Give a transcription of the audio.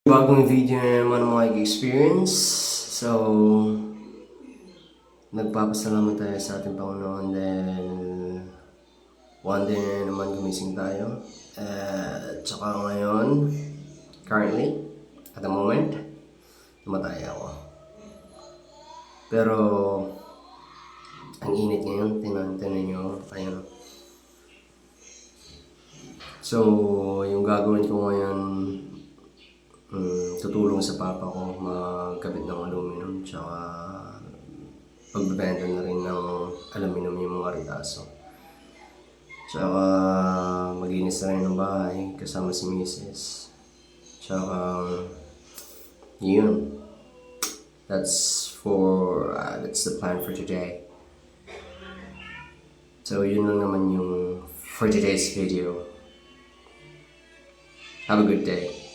Bagong video na naman mga experience. So, nagpapasalamat tayo sa ating Panginoon dahil one day na naman gumising tayo. Tsaka ngayon, currently, at the moment, namatay ako. Pero, ang init ngayon, tinan nyo, ayun. So, yung gagawin ko ngayon, tutulong sa papa ko magkabit ng aluminum, tsaka pagbebenta na rin ng aluminum yung mga ritaso. Tsaka maglinis na rin ng bahay kasama si Mrs. Tsaka yun. That's the plan for today. So yun lang naman yung for today's video. Have a good day.